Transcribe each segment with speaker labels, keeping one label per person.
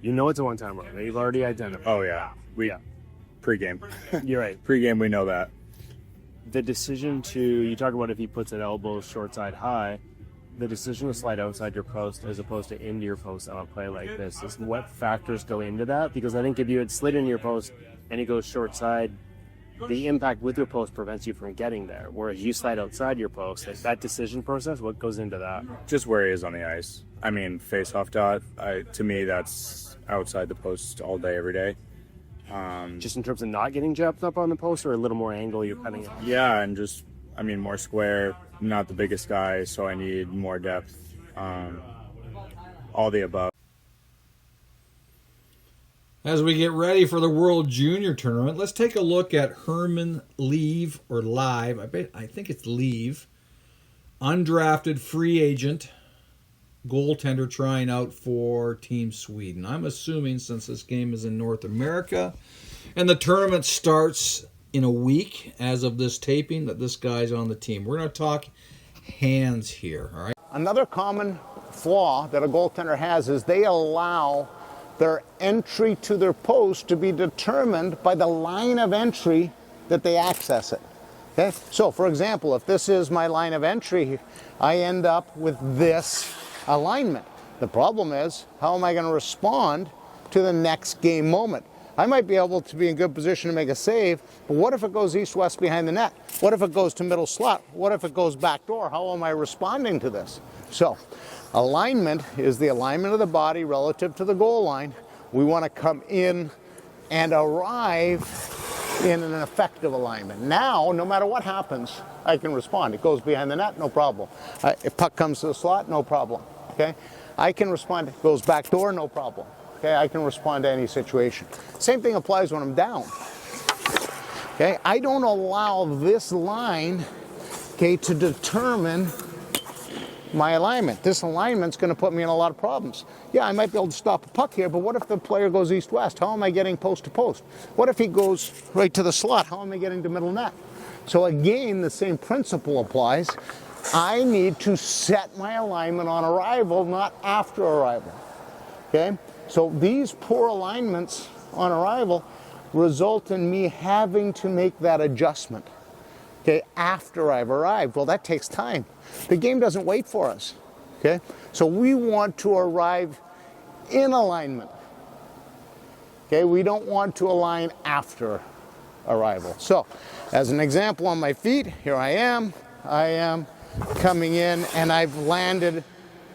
Speaker 1: You know it's a one-time run. You've already identified.
Speaker 2: Oh, yeah. Pre-game.
Speaker 1: You're right.
Speaker 2: Pre-game, we know that.
Speaker 1: The decision to, you talk about if he puts it elbow short side high, the decision to slide outside your post as opposed to into your post on a play like this, what factors go into that? Because I think if you had slid into your post and he goes short side, the impact with your post prevents you from getting there. Whereas you slide outside your post, that decision process, what goes into that?
Speaker 2: Just where he is on the ice. I mean, face-off dot, to me, that's outside the post all day, every day.
Speaker 1: Just in terms of not getting jabbed up on the post, or a little more angle you're cutting it?
Speaker 2: Yeah, and just, more square, not the biggest guy, so I need more depth. All the above.
Speaker 3: As we get ready for the World Junior Tournament, let's take a look at Herman Live, or Live, I think it's Live, undrafted free agent goaltender trying out for Team Sweden. I'm assuming, since this game is in North America and the tournament starts in a week as of this taping, that this guy's on the team. We're going to talk hands here, all right?
Speaker 4: Another common flaw that a goaltender has is they allow their entry to their post to be determined by the line of entry that they access it. Okay? So, for example, if this is my line of entry, I end up with this alignment. The problem is, how am I going to respond to the next game moment? I might be able to be in good position to make a save, but what if it goes east-west behind the net? What if it goes to middle slot? What if it goes back door? How am I responding to this? So, alignment is the alignment of the body relative to the goal line. We want to come in and arrive in an effective alignment. Now, no matter what happens, I can respond. It goes behind the net, no problem. If puck comes to the slot, no problem. Okay, I can respond. It goes back door, no problem. Okay, I can respond to any situation. Same thing applies when I'm down. Okay, I don't allow this line, okay, to determine my alignment. This alignment's going to put me in a lot of problems. Yeah, I might be able to stop a puck here, but what if the player goes east-west? How am I getting post to post? What if he goes right to the slot? How am I getting to middle net? So again, the same principle applies. I need to set my alignment on arrival, not after arrival. Okay? So these poor alignments on arrival result in me having to make that adjustment, okay, after I've arrived. Well, that takes time. The game doesn't wait for us, okay? So we want to arrive in alignment, okay? We don't want to align after arrival. So, as an example, on my feet, here I am coming in, and I've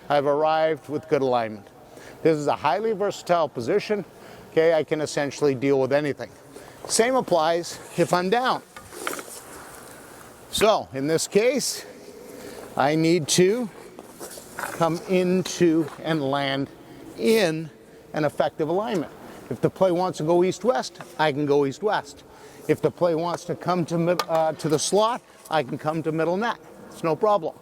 Speaker 4: arrived with good alignment. This is a highly versatile position. Okay, I can essentially deal with anything. Same applies if I'm down. So, in this case, I need to come into and land in an effective alignment. If the play wants to go east-west, I can go east-west. If the play wants to come to the slot, I can come to middle net. It's no problem.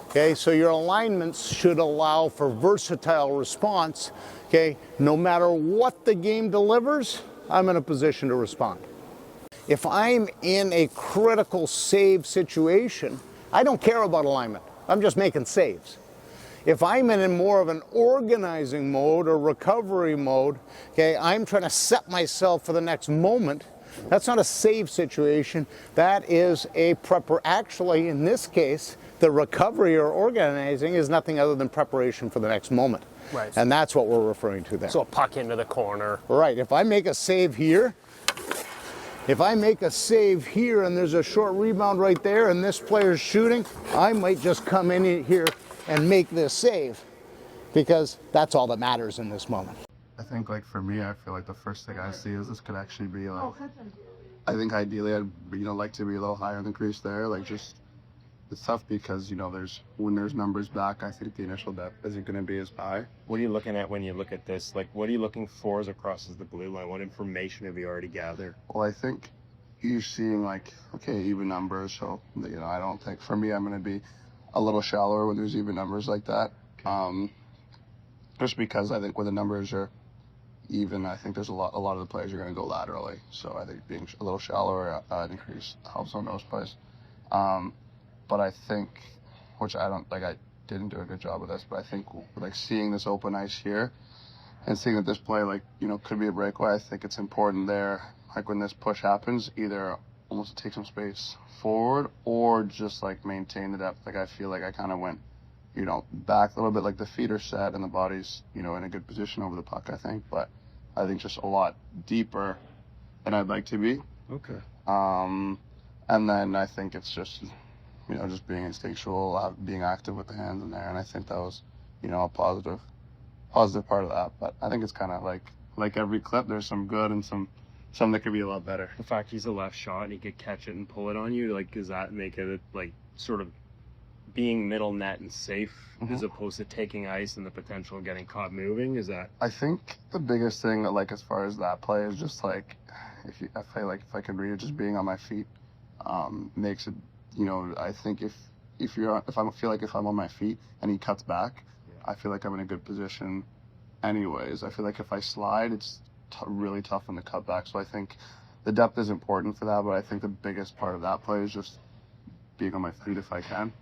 Speaker 4: Okay, so your alignments should allow for versatile response. Okay, no matter what the game delivers, I'm in a position to respond. If I'm in a critical save situation, I don't care about alignment. I'm just making saves. If I'm in more of an organizing mode or recovery mode, okay, I'm trying to set myself for the next moment. That's not a save situation. That is a actually, in this case, the recovery or organizing is nothing other than preparation for the next moment.
Speaker 1: Right.
Speaker 4: And that's what we're referring to there.
Speaker 1: So a puck into the corner.
Speaker 4: Right. If I make a save here, and there's a short rebound right there and this player's shooting, I might just come in here and make this save, because that's all that matters in this moment.
Speaker 5: I think, like, for me, I feel like the first thing I see is this could actually be, like, I think ideally I'd, like to be a little higher in the crease there. Like, just, it's tough because, when there's numbers back, I think the initial depth isn't going to be as high.
Speaker 1: What are you looking at when you look at this? Like, what are you looking for as it crosses the blue line? What information have you already gathered?
Speaker 5: Well, I think you're seeing, like, okay, even numbers. So, I don't think, for me, I'm going to be a little shallower when there's even numbers like that. Just because I think when the numbers are even, I think there's a lot of the players are going to go laterally. So I think being a little shallower increase helps on those plays. But I think, which I didn't do a good job with this, but I think, like, seeing this open ice here, and seeing that this play, like, you know, could be a breakaway, I think it's important there, like when this push happens, either almost take some space forward or just like maintain the depth. Like I feel like I kind of went, you know, back a little bit, like the feet are set and the body's, you know, in a good position over the puck, I think, but I think just a lot deeper than I'd like to be.
Speaker 1: Okay.
Speaker 5: And then I think it's just, you know, just being instinctual, being active with the hands in there, and I think that was, you know, a positive part of that. But I think it's kind of like every clip, there's some good and some that could be a lot better.
Speaker 1: The fact he's a left shot and he could catch it and pull it on you, like, does that make it like sort of being middle net and safe as opposed to taking ice and the potential of getting caught moving? Is that?
Speaker 5: I think the biggest thing, like as far as that play, is just like if I can read it, just being on my feet makes it. You know, I think if I feel like if I'm on my feet and he cuts back, I feel like I'm in a good position. Anyways, I feel like if I slide, it's really tough on the cutback. So I think the depth is important for that, but I think the biggest part of that play is just being on my feet if I can.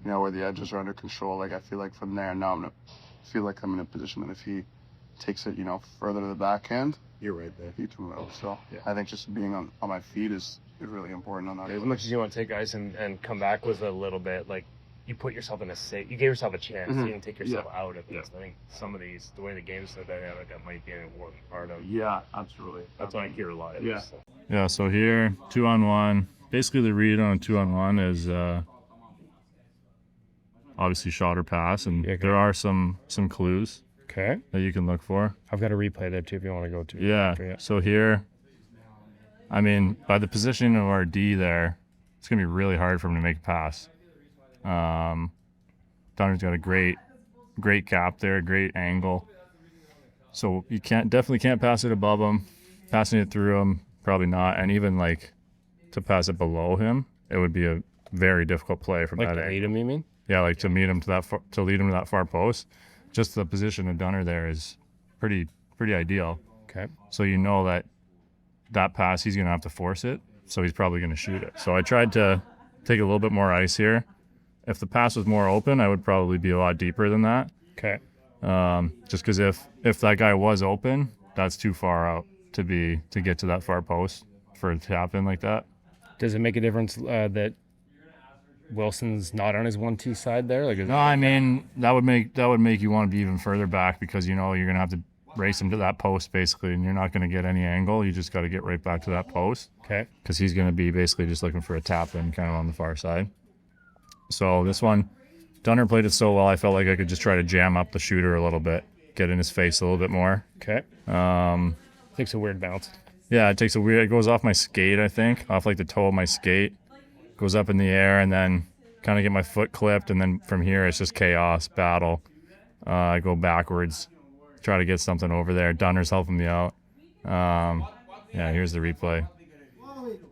Speaker 5: You know, where the edges are under control. Like I feel like from there now I feel like I'm in a position that if he takes it, you know, further to the backhand,
Speaker 1: You're right there.
Speaker 5: he can move. So
Speaker 1: Yeah.
Speaker 5: I think just being on my feet is really important on that.
Speaker 1: As much as you want to take ice and come back was a little bit like you put yourself in a safe. You gave yourself a chance. You didn't take yourself out of this. I think some of these, the way the game's so dynamic, that might be an important part of.
Speaker 5: Yeah, absolutely.
Speaker 1: That's what I hear a lot. Of
Speaker 5: Yeah.
Speaker 1: this, so.
Speaker 6: Yeah, so here, 2-on-1. Basically, the read on a 2-on-1 is obviously shot or pass, and there are some clues
Speaker 1: Okay.
Speaker 6: that you can look for.
Speaker 1: I've got a replay there too if you want to go to.
Speaker 6: Yeah. So here, I mean, by the positioning of our D there, it's gonna be really hard for him to make a pass. Donner's got a great cap there, great angle. So you definitely can't pass it above him. Passing it through him, probably not. And even like to pass it below him, it would be a very difficult play from
Speaker 1: Like
Speaker 6: that
Speaker 1: to
Speaker 6: angle.
Speaker 1: lead him, you mean?
Speaker 6: Yeah, like to meet him to lead him to that far post. Just the position of Dunner there is pretty ideal.
Speaker 1: Okay.
Speaker 6: So you know that pass, he's going to have to force it, so he's probably going to shoot it. So I tried to take a little bit more ice here. If the pass was more open, I would probably be a lot deeper than that.
Speaker 1: Okay.
Speaker 6: Just because if that guy was open, that's too far out to get to that far post for it to happen like that.
Speaker 1: Does it make a difference that Wilson's not on his 1T side there? Like,
Speaker 6: No, I mean that would make you want to be even further back because you know you're going to have to race him to that post basically, and you're not going to get any angle. You just got to get right back to that post.
Speaker 1: Okay.
Speaker 6: Because he's going to be basically just looking for a tap in kind of on the far side. So this one, Dunner played it so well, I felt like I could just try to jam up the shooter a little bit, get in his face a little bit more.
Speaker 1: Okay. Takes a weird bounce.
Speaker 6: Yeah, it goes off my skate, I think, off like the toe of my skate, goes up in the air, and then kind of get my foot clipped, and then from here it's just chaos, battle. I go backwards, try to get something over there. Dunner's helping me out. Yeah, here's the replay.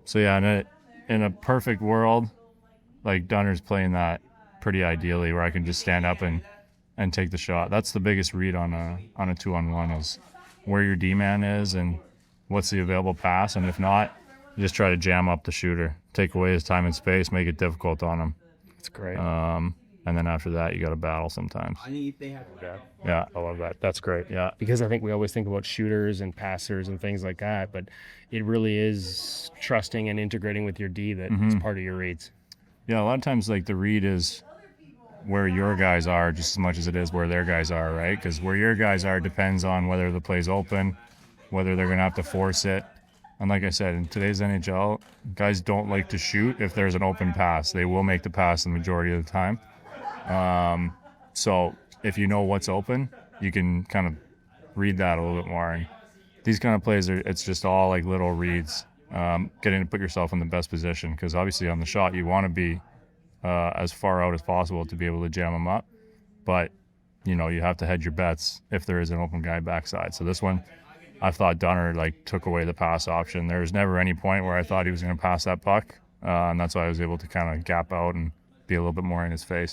Speaker 6: So yeah, in a perfect world, like Dunner's playing that pretty ideally, where I can just stand up and take the shot. That's the biggest read on a 2-on-1 is where your D-man is and what's the available pass, and if not, you just try to jam up the shooter, take away his time and space, make it difficult on him.
Speaker 1: That's great.
Speaker 6: And then after that, you got to battle sometimes. Yeah,
Speaker 1: I love that. That's great.
Speaker 6: yeah.
Speaker 1: Because I think we always think about shooters and passers and things like that, but it really is trusting and integrating with your D that is part of your reads.
Speaker 6: Yeah, a lot of times, like, the read is where your guys are just as much as it is where their guys are, right? Because where your guys are depends on whether the play's open, whether they're going to have to force it. And like I said, in today's NHL, guys don't like to shoot if there's an open pass. They will make the pass the majority of the time. So if you know what's open, you can kind of read that a little bit more. And these kind of plays, it's just all like little reads, getting to put yourself in the best position. Because obviously on the shot, you want to be as far out as possible to be able to jam them up. But, you know, you have to hedge your bets if there is an open guy backside. So this one, I thought Dunner like took away the pass option. There was never any point where I thought he was going to pass that puck. And that's why I was able to kind of gap out and be a little bit more in his face.